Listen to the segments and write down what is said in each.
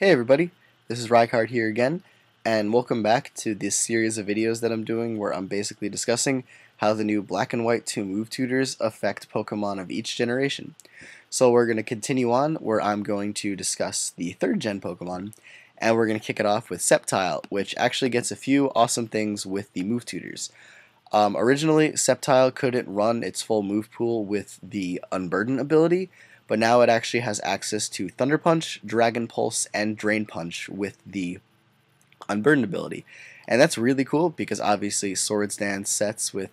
Hey everybody, this is Rykard here again, and welcome back to this series of videos that I'm doing where I'm basically discussing how the new Black and White 2 move tutors affect Pokemon of each generation. So we're going to continue on where I'm going to discuss the 3rd gen Pokemon, and we're going to kick it off with Sceptile, which actually gets a few awesome things with the move tutors. Originally, Sceptile couldn't run its full move pool with the Unburden ability, but now it actually has access to Thunder Punch, Dragon Pulse, and Drain Punch with the Unburden ability. And that's really cool because obviously Swords Dance sets with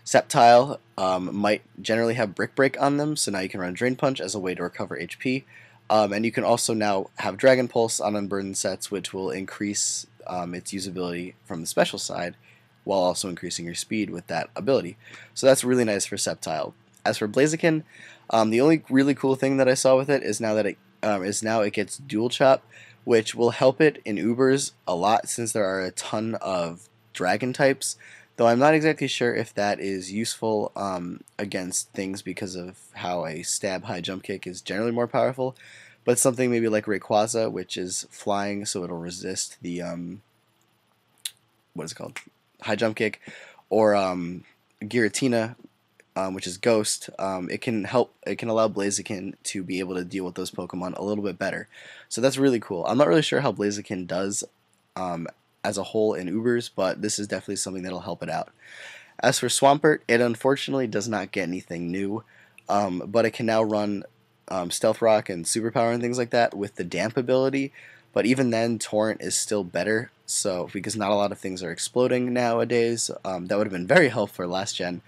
Sceptile might generally have Brick Break on them, so now you can run Drain Punch as a way to recover HP. And you can also now have Dragon Pulse on Unburden sets, which will increase its usability from the special side, while also increasing your speed with that ability. So that's really nice for Sceptile. As for Blaziken, the only really cool thing that I saw with it is now that it gets Dual Chop, which will help it in Ubers a lot since there are a ton of Dragon types. Though I'm not exactly sure if that is useful against things because of how a stab high jump kick is generally more powerful. But something maybe like Rayquaza, which is flying, so it'll resist the what is it called? High jump kick, or Giratina, which is Ghost. It can allow Blaziken to be able to deal with those Pokemon a little bit better. So that's really cool. I'm not really sure how Blaziken does as a whole in Ubers, but this is definitely something that'll help it out. As for Swampert, it unfortunately does not get anything new, but it can now run Stealth Rock and Superpower and things like that with the Damp ability. But even then, Torrent is still better, so because not a lot of things are exploding nowadays, that would have been very helpful for last gen.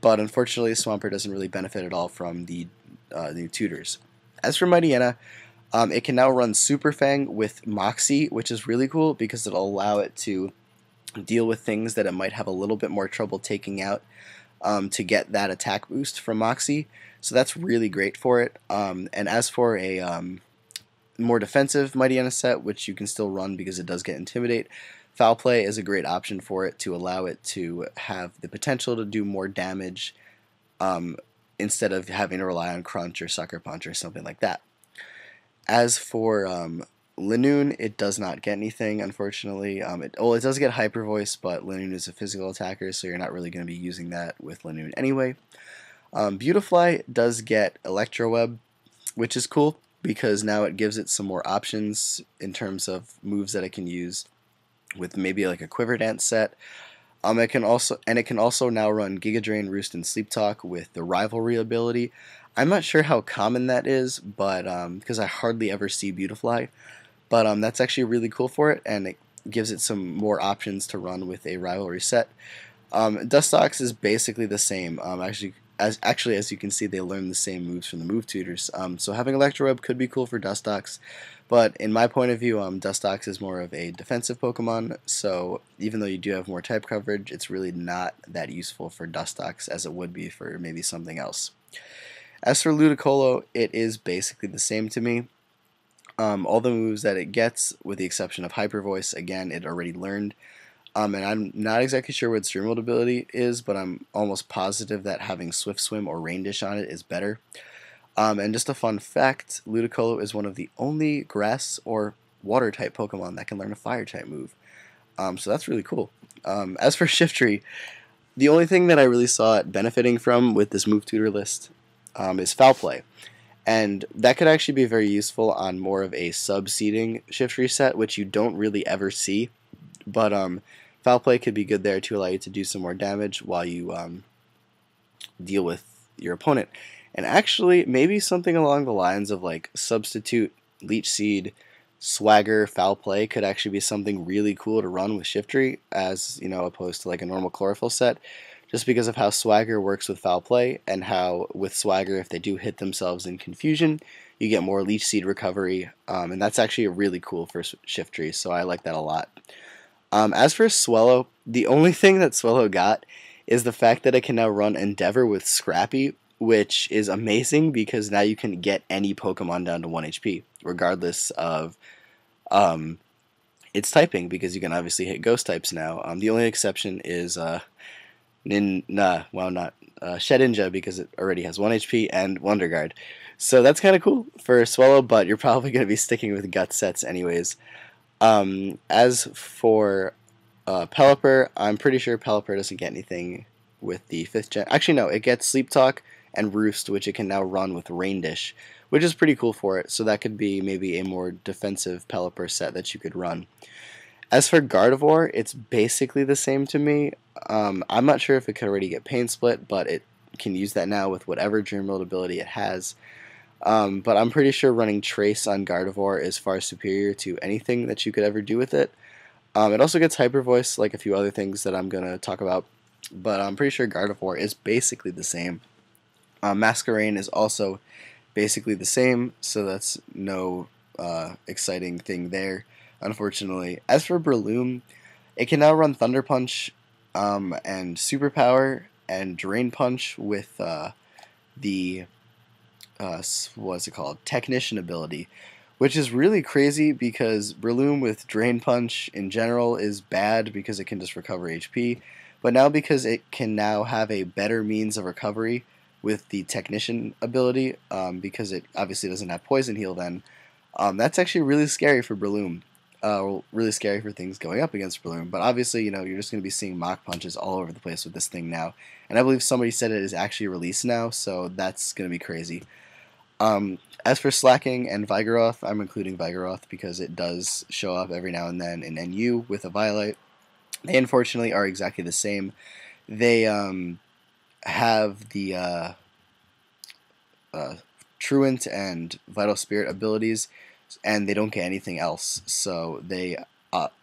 But unfortunately, Swampert doesn't really benefit at all from the new tutors. As for Mightyena, it can now run Super Fang with Moxie, which is really cool because it'll allow it to deal with things that it might have a little bit more trouble taking out to get that attack boost from Moxie. So that's really great for it. And as for a more defensive Mightyena set, which you can still run because it does get Intimidate, Foul Play is a great option for it to allow it to have the potential to do more damage instead of having to rely on Crunch or Sucker Punch or something like that. As for Linoone, it does not get anything, unfortunately. It does get Hyper Voice, but Linoone is a physical attacker, so you're not really going to be using that with Linoone anyway. Beautifly does get Electro Web, which is cool because now it gives it some more options in terms of moves that it can use with maybe like a Quiver Dance set. It can also now run Giga Drain, Roost, and Sleep Talk with the Rivalry ability. I'm not sure how common that is, but because I hardly ever see Beautifly, but that's actually really cool for it, and it gives it some more options to run with a Rivalry set. Dustox is basically the same. Actually, as you can see, they learn the same moves from the move tutors. So having Electroweb could be cool for Dustox, but in my point of view, Dustox is more of a defensive Pokemon, so even though you do have more type coverage, it's really not that useful for Dustox as it would be for maybe something else. As for Ludicolo, it is basically the same to me. All the moves that it gets, with the exception of Hyper Voice, again, it already learned. And I'm not exactly sure what its Dream World ability is, but I'm almost positive that having Swift Swim or Rain Dish on it is better. And just a fun fact, Ludicolo is one of the only grass or water type Pokemon that can learn a fire type move. So that's really cool. As for Shiftry, the only thing that I really saw it benefiting from with this move tutor list is Foul Play. And that could actually be very useful on more of a sub-seeding Shiftry set, which you don't really ever see. But Foul Play could be good there to allow you to do some more damage while you deal with your opponent. And actually, maybe something along the lines of like Substitute, Leech Seed, Swagger, Foul Play could actually be something really cool to run with Shiftry, as opposed to like a normal Chlorophyll set. Just because of how Swagger works with Foul Play, and how with Swagger, if they do hit themselves in confusion, you get more Leech Seed recovery, and that's actually really cool for Shiftry, so I like that a lot. As for Swellow, the only thing that Swellow got is the fact that it can now run Endeavor with Scrappy, which is amazing because now you can get any Pokemon down to 1 HP, regardless of its typing, because you can obviously hit Ghost types now. The only exception is Shedinja, because it already has 1 HP, and Wonder Guard. So that's kind of cool for Swallow, but you're probably going to be sticking with gut sets anyways. As for Pelipper, I'm pretty sure Pelipper doesn't get anything with the 5th gen. Actually, no, it gets Sleep Talk and Roost, which it can now run with Rain Dish, which is pretty cool for it. So that could be maybe a more defensive Pelipper set that you could run. As for Gardevoir, it's basically the same to me. I'm not sure if it could already get Pain Split, but it can use that now with whatever Dream World ability it has. But I'm pretty sure running Trace on Gardevoir is far superior to anything that you could ever do with it. It also gets Hyper Voice, like a few other things that I'm going to talk about. But I'm pretty sure Gardevoir is basically the same. Masquerain is also basically the same, so that's no exciting thing there, unfortunately. As for Breloom, it can now run Thunder Punch and Superpower and Drain Punch with the what's it called? Technician ability, which is really crazy because Breloom with Drain Punch in general is bad because it can just recover HP, but now because it can now have a better means of recovery with the Technician ability, because it obviously doesn't have Poison Heal then, that's actually really scary for Breloom. Really scary for things going up against Breloom, but obviously, you're just going to be seeing Mach Punches all over the place with this thing now, and I believe somebody said it is actually released now, so that's going to be crazy. As for Slacking and Vigoroth, I'm including Vigoroth because it does show up every now and then in NU with a Violet. They unfortunately are exactly the same. They have the Truant and Vital Spirit abilities, and they don't get anything else, so they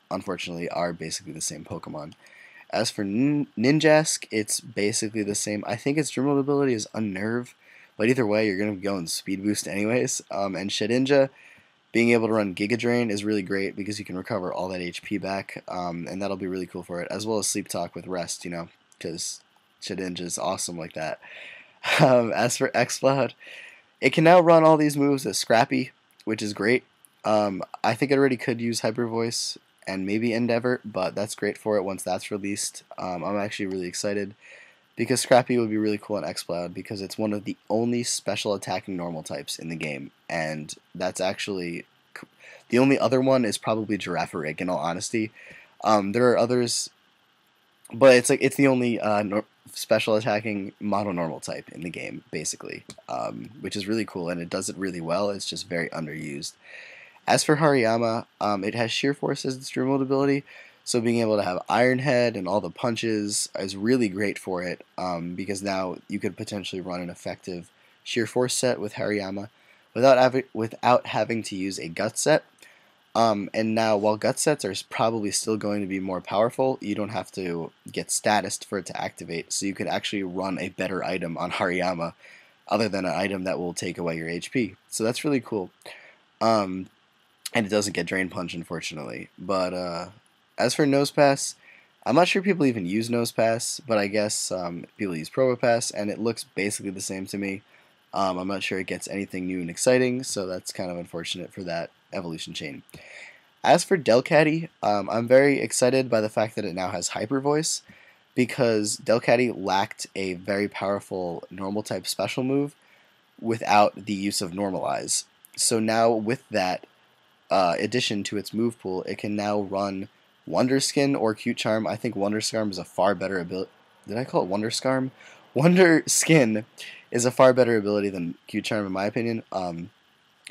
unfortunately are basically the same Pokemon. As for Ninjask, it's basically the same. I think its Dream World ability is Unnerve, but either way, you're going to be going Speed Boost anyways. And Shedinja, being able to run Giga Drain is really great because you can recover all that HP back, and that'll be really cool for it, as well as Sleep Talk with Rest, because Shedinja is awesome like that. As for Exploud, it can now run all these moves as Scrappy, which is great. I think it already could use Hyper Voice and maybe Endeavor, but that's great for it once that's released. I'm actually really excited because Scrappy would be really cool on Exploud because it's one of the only special attacking normal types in the game, and that's actually the only other one is probably Girafarig, in all honesty. There are others, but it's the only special attacking mono normal type in the game, basically, which is really cool, and it does it really well. It's just very underused. As for Hariyama, it has Sheer Force as its Dream World ability, so being able to have Iron Head and all the punches is really great for it, because now you could potentially run an effective Sheer Force set with Hariyama without having to use a Gut set. And now, while Gut sets are probably still going to be more powerful, you don't have to get statused for it to activate, so you could actually run a better item on Hariyama, other than an item that will take away your HP. So that's really cool. And it doesn't get Drain Punch, unfortunately. But as for Nosepass, I'm not sure people even use Nosepass, but I guess people use Probopass, and it looks basically the same to me. I'm not sure it gets anything new and exciting, so that's kind of unfortunate for that evolution chain. As for Delcatty, I'm very excited by the fact that it now has Hyper Voice, because Delcatty lacked a very powerful normal type special move without the use of Normalize. So now with that addition to its move pool, it can now run Wonder Skin or Cute Charm. I think Wonder Scarm is a far better ability. Did I call it Wonder Scarm? Wonder Skin is a far better ability than Cute Charm in my opinion,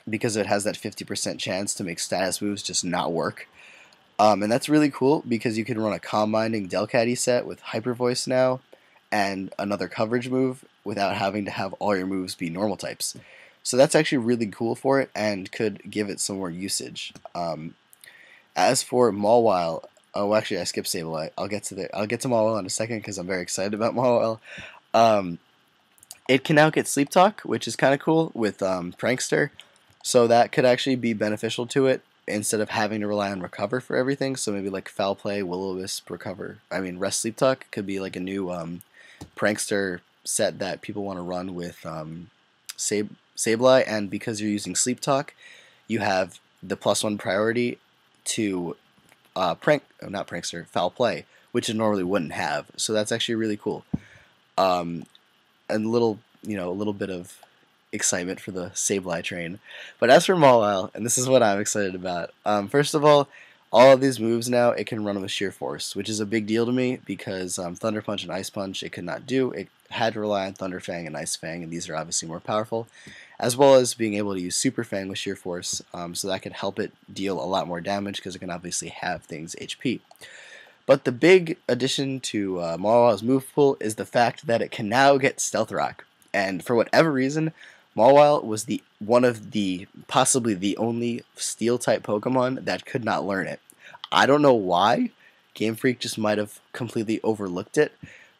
because it has that 50% chance to make status moves just not work. And that's really cool because you can run a Calm Minding Delcatty set with Hyper Voice now and another coverage move without having to have all your moves be normal types. So that's actually really cool for it and could give it some more usage. As for Mawile, oh actually I skipped Sableye. I'll get to Mawile in a second because I'm very excited about Mawile. It can now get Sleep Talk, which is kind of cool with Prankster. So that could actually be beneficial to it instead of having to rely on Recover for everything. So maybe like Foul Play, Will-O-Wisp, Recover. Rest Sleep Talk could be like a new Prankster set that people want to run with Sableye, and because you're using Sleep Talk, you have the +1 priority to Foul Play, which it normally wouldn't have. So that's actually really cool. And a little bit of excitement for the Sableye train. But as for Mawile, and this is what I'm excited about, first of all of these moves now, it can run with sheer force, which is a big deal to me because Thunder Punch and Ice Punch it could not do. It had to rely on Thunder Fang and Ice Fang, and these are obviously more powerful, as well as being able to use Super Fang with sheer force, so that could help it deal a lot more damage because it can obviously have things HP. But the big addition to Mawile's move pool is the fact that it can now get Stealth Rock. And for whatever reason, Mawile was one of the possibly the only Steel type Pokemon that could not learn it. I don't know why. Game Freak just might have completely overlooked it.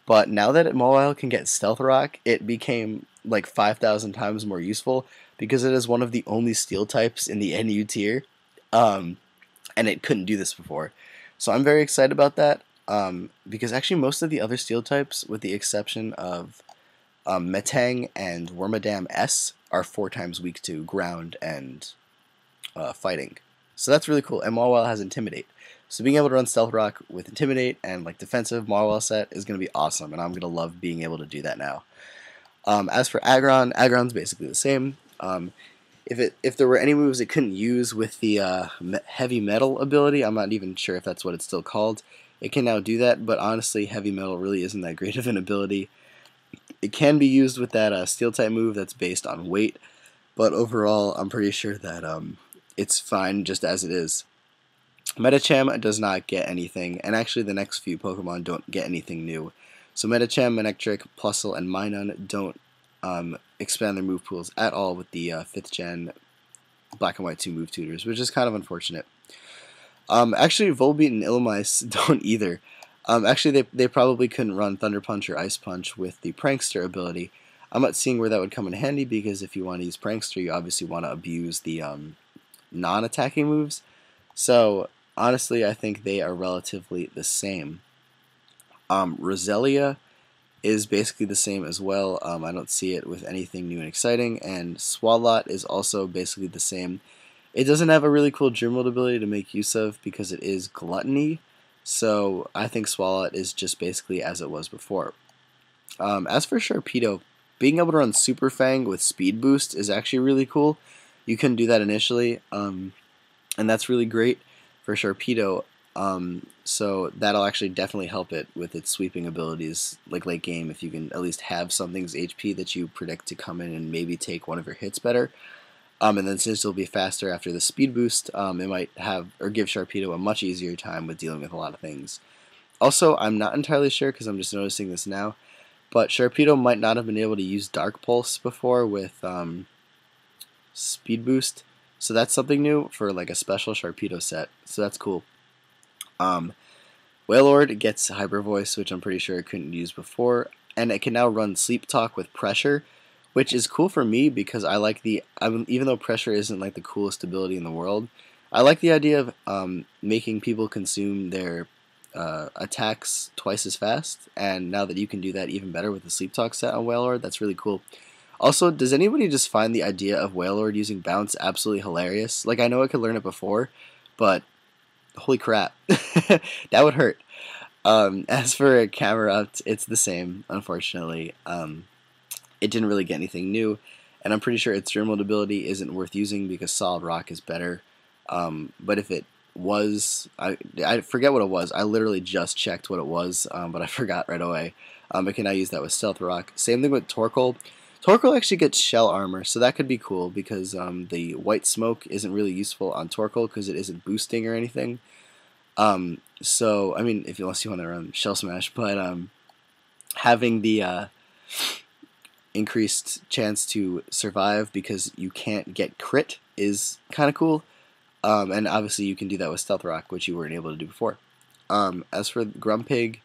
But now that Mawile can get Stealth Rock, it became like 5,000 times more useful because it is one of the only Steel types in the NU tier, and it couldn't do this before. So I'm very excited about that, because actually most of the other Steel types, with the exception of Metang and Wormadam S, are 4 times weak to ground and fighting. So that's really cool, and Mawile has Intimidate. So being able to run Stealth Rock with Intimidate and like defensive Mawile set is going to be awesome, and I'm going to love being able to do that now. As for Aggron, Aggron's basically the same. If there were any moves it couldn't use with the Heavy Metal ability, I'm not even sure if that's what it's still called, it can now do that, but honestly Heavy Metal really isn't that great of an ability. It can be used with that Steel type move that's based on weight, but overall I'm pretty sure that it's fine just as it is. Medicham does not get anything, and actually the next few Pokemon don't get anything new. So Medicham, Manectric, Plusle, and Minun don't expand their move pools at all with the 5th gen Black and White 2 move tutors, which is kind of unfortunate. Actually, Volbeat and Illumise don't either. Actually, they probably couldn't run Thunder Punch or Ice Punch with the Prankster ability. I'm not seeing where that would come in handy, because if you want to use Prankster, you obviously want to abuse the non-attacking moves. So, honestly, I think they are relatively the same. Roselia is basically the same as well. I don't see it with anything new and exciting, and Swalot is also basically the same. It doesn't have a really cool Gym World ability to make use of because it is Gluttony, so I think Swalot is just basically as it was before. As for Sharpedo, being able to run Super Fang with Speed Boost is actually really cool. You couldn't do that initially, and that's really great for Sharpedo. So that'll actually definitely help it with its sweeping abilities, like late game, if you can at least have something's HP that you predict to come in and maybe take one of your hits better. And then since it'll be faster after the speed boost, it might have or give Sharpedo a much easier time with dealing with a lot of things. Also, I'm not entirely sure because I'm just noticing this now, but Sharpedo might not have been able to use Dark Pulse before with speed boost, so that's something new for like a special Sharpedo set. So that's cool. Wailord gets Hyper Voice, which I'm pretty sure it couldn't use before, and it can now run Sleep Talk with Pressure, which is cool for me because I like even though Pressure isn't like the coolest ability in the world, I like the idea of making people consume their attacks twice as fast, and now that you can do that even better with the Sleep Talk set on Wailord, that's really cool. Also, does anybody just find the idea of Wailord using Bounce absolutely hilarious? Like, I know I could learn it before, but holy crap, that would hurt. As for Camerupt, it's the same, unfortunately. It didn't really get anything new, and I'm pretty sure its Gym World ability isn't worth using because Solid Rock is better. But if it was, I forget what it was. I literally just checked what it was, but I forgot right away. I can now use that with Stealth Rock. Same thing with Torkoal. Torkoal actually gets Shell Armor, so that could be cool because the White Smoke isn't really useful on Torkoal because it isn't boosting or anything. So, I mean, unless you want to run Shell Smash, but having the increased chance to survive because you can't get crit is kind of cool. And obviously you can do that with Stealth Rock, which you weren't able to do before. As for Grumpig,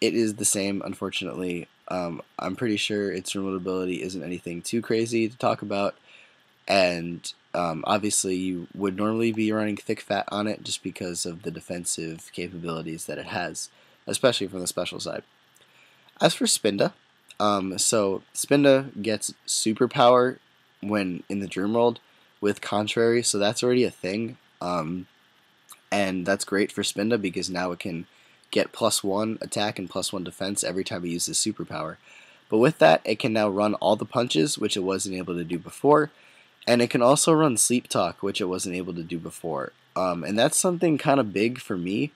it is the same, unfortunately. I'm pretty sure its remote ability isn't anything too crazy to talk about, and obviously you would normally be running Thick Fat on it just because of the defensive capabilities that it has, especially from the special side. As for Spinda, so Spinda gets superpower when in the Dream World with Contrary, so that's already a thing, and that's great for Spinda because now it can get +1 attack and +1 defense every time it uses superpower. But with that, it can now run all the punches, which it wasn't able to do before, and it can also run Sleep Talk, which it wasn't able to do before. And that's something kind of big for me,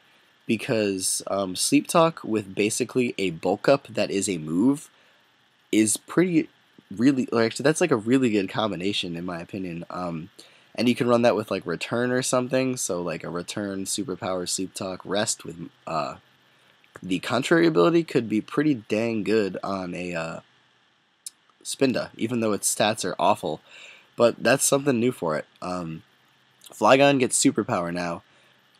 because Sleep Talk with basically a bulk up that is a move is pretty really like that's like a really good combination in my opinion. And you can run that with like Return or something, so like a Return, Superpower, Sleep Talk, Rest with the contrary ability could be pretty dang good on a Spinda, even though its stats are awful. But that's something new for it. Flygon gets Superpower now,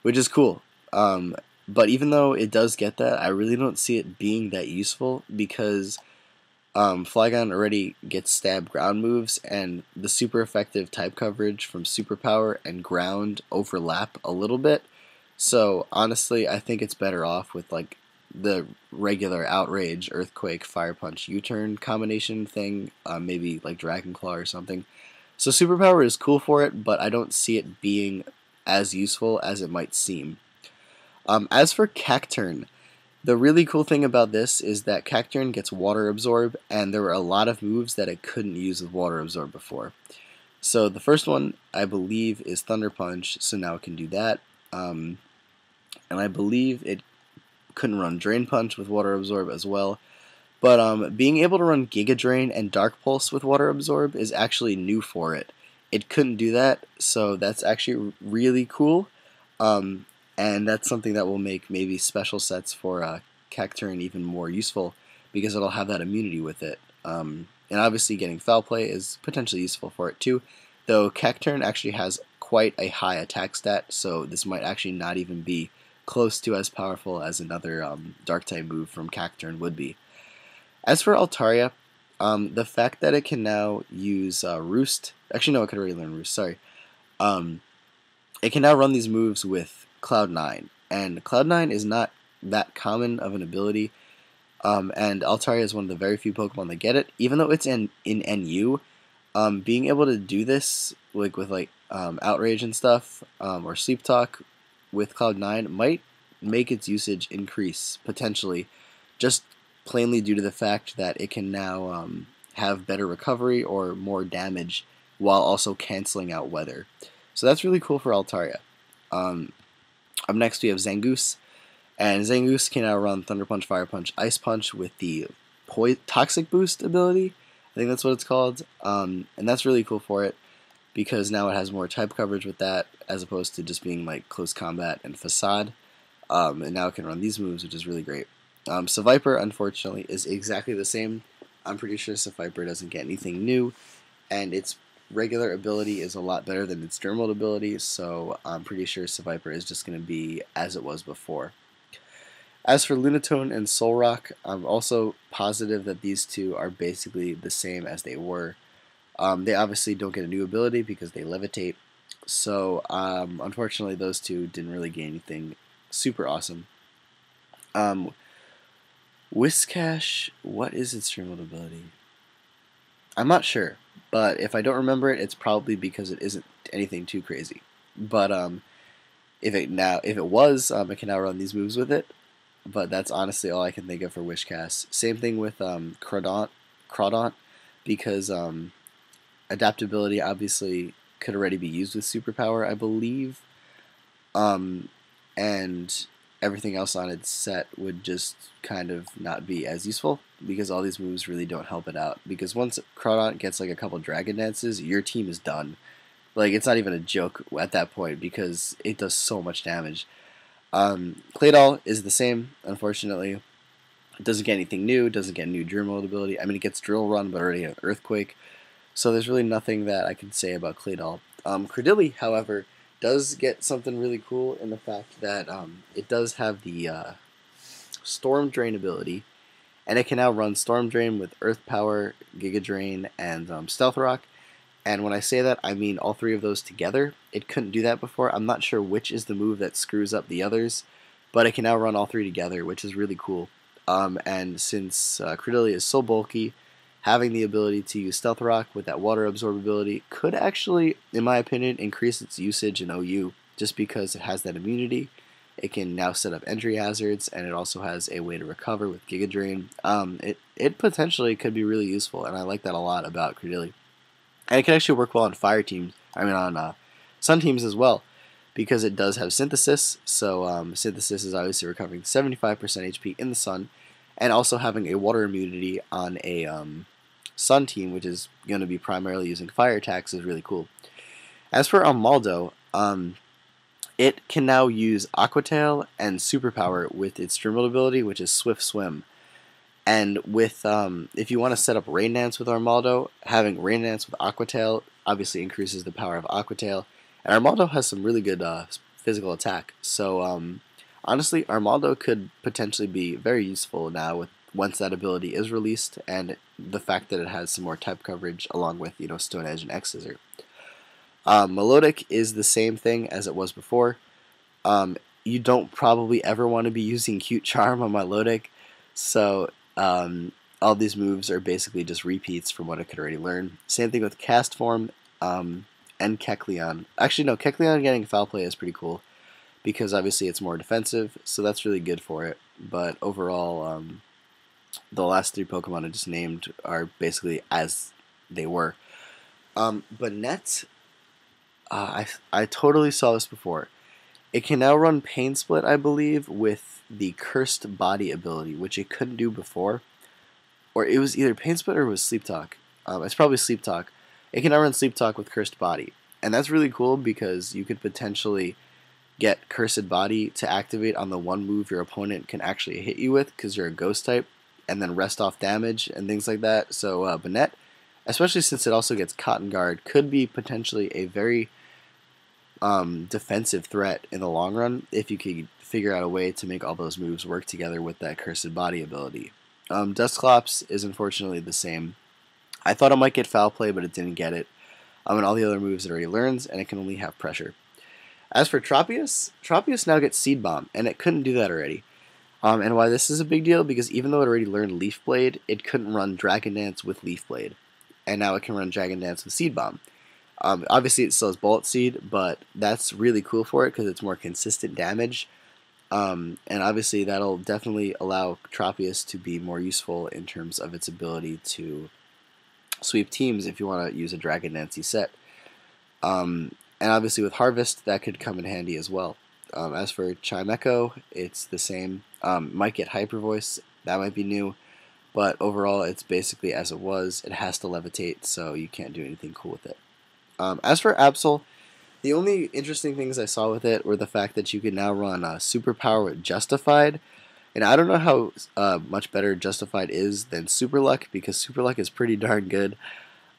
which is cool. But even though it does get that, I really don't see it being that useful because Flygon already gets stab ground moves, and the super effective type coverage from Superpower and Ground overlap a little bit. So honestly, I think it's better off with like the regular Outrage, Earthquake, Fire Punch, U-turn combination thing, maybe like Dragon Claw or something. So Superpower is cool for it, but I don't see it being as useful as it might seem. As for Cacturne, the really cool thing about this is that Cacturne gets Water Absorb, and there were a lot of moves that it couldn't use with Water Absorb before. So the first one, I believe, is Thunder Punch, so now it can do that. And I believe it couldn't run Drain Punch with Water Absorb as well. But being able to run Giga Drain and Dark Pulse with Water Absorb is actually new for it. It couldn't do that, so that's actually really cool. And that's something that will make maybe special sets for Cacturne even more useful because it'll have that immunity with it. And obviously getting Foul Play is potentially useful for it too, though Cacturne actually has quite a high attack stat, so this might actually not even be close to as powerful as another Dark-type move from Cacturne would be. As for Altaria, the fact that it can now use Roost, actually no, it could already learn Roost, sorry. It can now run these moves with Cloud9, and Cloud9 is not that common of an ability, and Altaria is one of the very few Pokemon that get it, even though it's in NU. Being able to do this like with Outrage and stuff, or Sleep Talk with Cloud9 might make its usage increase, potentially, just plainly due to the fact that it can now have better recovery or more damage while also canceling out weather. So that's really cool for Altaria. Up next we have Zangoose, and Zangoose can now run Thunder Punch, Fire Punch, Ice Punch with the Toxic Boost ability. I think that's what it's called, and that's really cool for it because now it has more type coverage with that as opposed to just being like Close Combat and Facade, and now it can run these moves, which is really great. Seviper, unfortunately, is exactly the same. I'm pretty sure Seviper doesn't get anything new, and its regular ability is a lot better than its Dermal ability, so I'm pretty sure Seviper is just going to be as it was before. As for Lunatone and Solrock, I'm also positive that these two are basically the same as they were. They obviously don't get a new ability because they levitate, so unfortunately those two didn't really gain anything super awesome. Whiscash, what is its Dermal ability? I'm not sure, but if I don't remember it, it's probably because it isn't anything too crazy. But if it was, it can now run these moves with it. But that's honestly all I can think of for Wishcast. Same thing with Crawdaunt, because adaptability obviously could already be used with Superpower, I believe. And everything else on its set would just kind of not be as useful because all these moves really don't help it out. Because once Crawdaunt gets like a couple Dragon Dances, your team is done. Like, it's not even a joke at that point because it does so much damage. Claydol is the same, unfortunately. It doesn't get anything new, doesn't get a new Drill Mode ability. I mean, it gets Drill Run, but already an Earthquake. So there's really nothing that I can say about Claydol. Credilli, however, does get something really cool in the fact that it does have the Storm Drain ability, and it can now run Storm Drain with Earth Power, Giga Drain, and Stealth Rock. And when I say that, I mean all three of those together. It couldn't do that before. I'm not sure which is the move that screws up the others, but it can now run all three together, which is really cool. And since Credilli is so bulky, having the ability to use Stealth Rock with that Water Absorbability could actually, in my opinion, increase its usage in OU, just because it has that immunity. It can now set up entry hazards, and it also has a way to recover with Giga Drain. It potentially could be really useful, and I like that a lot about Credilli. And it can actually work well on fire teams. I mean, on sun teams as well, because it does have synthesis. So synthesis is obviously recovering 75% HP in the sun, and also having a water immunity on a sun team, which is going to be primarily using fire attacks, is really cool. As for Armaldo, it can now use Aqua Tail and Superpower with its Streamlet ability, which is Swift Swim. And with if you want to set up Rain Dance with Armaldo, having Rain Dance with Aqua Tail obviously increases the power of Aqua Tail. And Armaldo has some really good physical attack. So honestly, Armaldo could potentially be very useful now once that ability is released, and the fact that it has some more type coverage along with Stone Edge and X Scissor. Melodic is the same thing as it was before. You don't probably ever want to be using Cute Charm on Melodic, so all these moves are basically just repeats from what I could already learn. Same thing with Cast Form and Kecleon. Actually, no, Kecleon getting Foul Play is pretty cool because obviously it's more defensive, so that's really good for it. But overall, the last three Pokemon I just named are basically as they were. But Net, I totally saw this before. It can now run Pain Split, I believe, with the Cursed Body ability, which it couldn't do before. Or it was either Pain Split or it was Sleep Talk. It's probably Sleep Talk. It can now run Sleep Talk with Cursed Body. And that's really cool because you could potentially get Cursed Body to activate on the one move your opponent can actually hit you with because you're a Ghost type, and then rest off damage and things like that. So Banette, especially since it also gets Cotton Guard, could be potentially a very defensive threat in the long run if you could figure out a way to make all those moves work together with that Cursed Body ability. Dusclops is unfortunately the same. I thought it might get Foul Play, but it didn't get it. And all the other moves it already learns, and it can only have Pressure. As for Tropius, Tropius now gets Seed Bomb, and it couldn't do that already. And why this is a big deal, because even though it already learned Leaf Blade, it couldn't run Dragon Dance with Leaf Blade. And now it can run Dragon Dance with Seed Bomb. Obviously it still has Bullet Seed, but that's really cool for it because it's more consistent damage. And obviously that'll definitely allow Tropius to be more useful in terms of its ability to sweep teams if you want to use a Dragon Dance set. And obviously with Harvest, that could come in handy as well. As for Chimecho, it's the same. Might get Hyper Voice, that might be new. But overall, it's basically as it was. It has to levitate, so you can't do anything cool with it. As for Absol, the only interesting things I saw with it were the fact that you can now run Superpower with Justified. And I don't know how much better Justified is than Super Luck, because Super Luck is pretty darn good.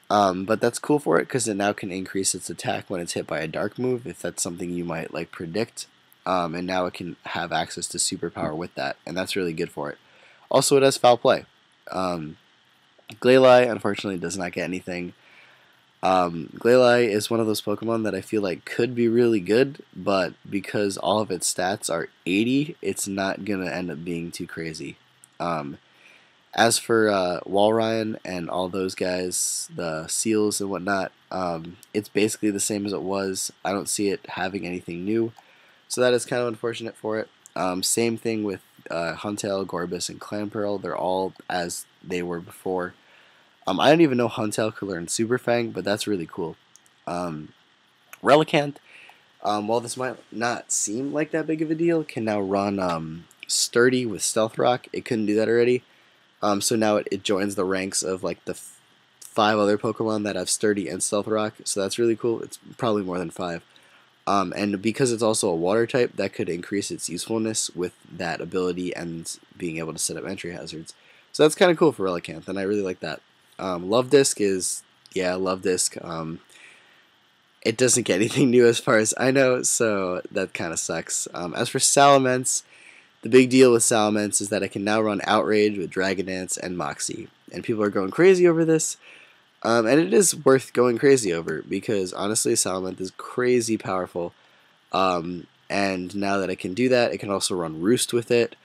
But that's cool for it because it now can increase its attack when it's hit by a dark move, if that's something you might like predict. And now it can have access to Superpower with that, and that's really good for it. Also, it has Foul Play. Glalie, unfortunately, does not get anything. Glalie is one of those Pokemon that I feel like could be really good, but because all of its stats are 80, it's not going to end up being too crazy. As for Walrein and all those guys, the Seals and whatnot, it's basically the same as it was. I don't see it having anything new, so that is kind of unfortunate for it. Same thing with Huntail, Gorbis, and Clamperl. They're all as they were before. I don't even know Huntail could learn Super Fang, but that's really cool. Relicanth, while this might not seem like that big of a deal, can now run Sturdy with Stealth Rock. It couldn't do that already. So now it joins the ranks of like the 5 other Pokemon that have Sturdy and Stealth Rock, so that's really cool. It's probably more than 5. And because it's also a water type, that could increase its usefulness with that ability and being able to set up entry hazards. So that's kind of cool for Relicanth, and I really like that. Love Disc is, yeah, Love Disc. It doesn't get anything new as far as I know, so that kind of sucks. As for Salamence, the big deal with Salamence is that it can now run Outrage with Dragon Dance and Moxie. And people are going crazy over this. And it is worth going crazy over, because honestly, Salamence is crazy powerful. And now that it can do that, it can also run Roost with it.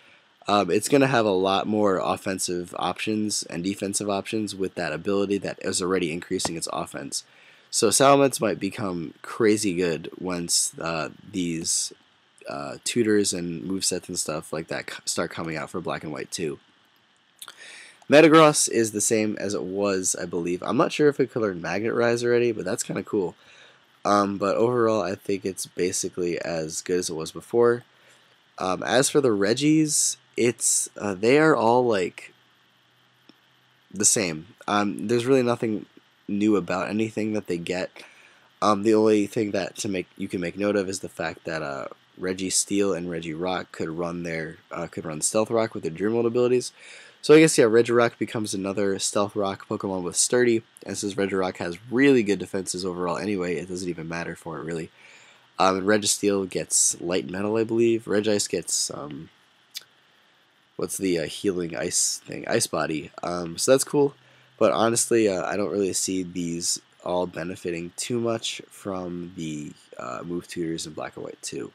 It's going to have a lot more offensive options and defensive options with that ability that is already increasing its offense. So Salamence might become crazy good once these tutors and movesets and stuff like that start coming out for Black and White too. Metagross is the same as it was, I believe. I'm not sure if it could learn Magnet Rise already, but that's kind of cool. But overall, I think it's basically as good as it was before. As for the Regis, it's they are all like the same. There's really nothing new about anything that they get. The only thing that you can make note of is the fact that Registeel and Regirock could run Stealth Rock with their Dream World abilities. So I guess, yeah, Regirock becomes another Stealth Rock Pokemon with Sturdy, and since Regirock has really good defenses overall anyway, it doesn't even matter for it, really. And Registeel gets Light Metal, I believe. Regice gets, what's the healing ice thing? Ice Body. So that's cool, but honestly, I don't really see these all benefiting too much from the move tutors in Black and White 2.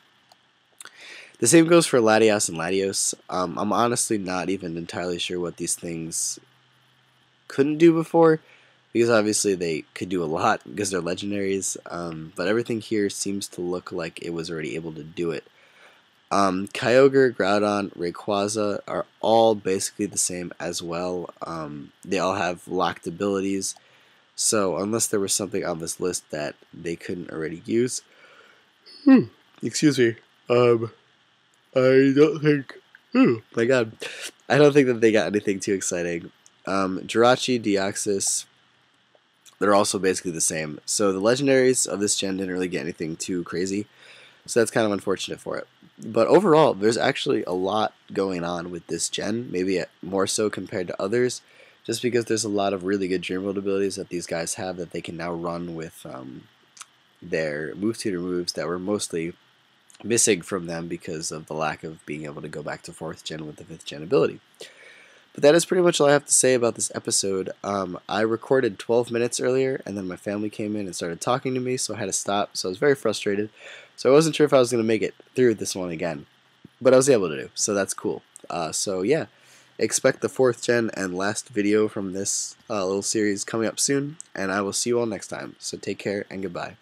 The same goes for Latias and Latios. I'm honestly not even entirely sure what these things couldn't do before, because obviously they could do a lot because they're legendaries, but everything here seems to look like it was already able to do it. Kyogre, Groudon, Rayquaza are all basically the same as well. They all have locked abilities, so unless there was something on this list that they couldn't already use, excuse me, I don't think. Oh my god, I don't think that they got anything too exciting. Jirachi, Deoxys, they're also basically the same. So the legendaries of this gen didn't really get anything too crazy, so that's kind of unfortunate for it. But overall, there's actually a lot going on with this gen, maybe more so compared to others, just because there's a lot of really good Dream World abilities that these guys have that they can now run with their move tutor moves that were mostly missing from them because of the lack of being able to go back to 4th gen with the 5th gen ability. But that is pretty much all I have to say about this episode. I recorded 12 minutes earlier, and then my family came in and started talking to me, so I had to stop. So I was very frustrated. So I wasn't sure if I was going to make it through this one again, but I was able to do, so that's cool. So yeah, expect the 4th gen and last video from this little series coming up soon, and I will see you all next time. So take care and goodbye.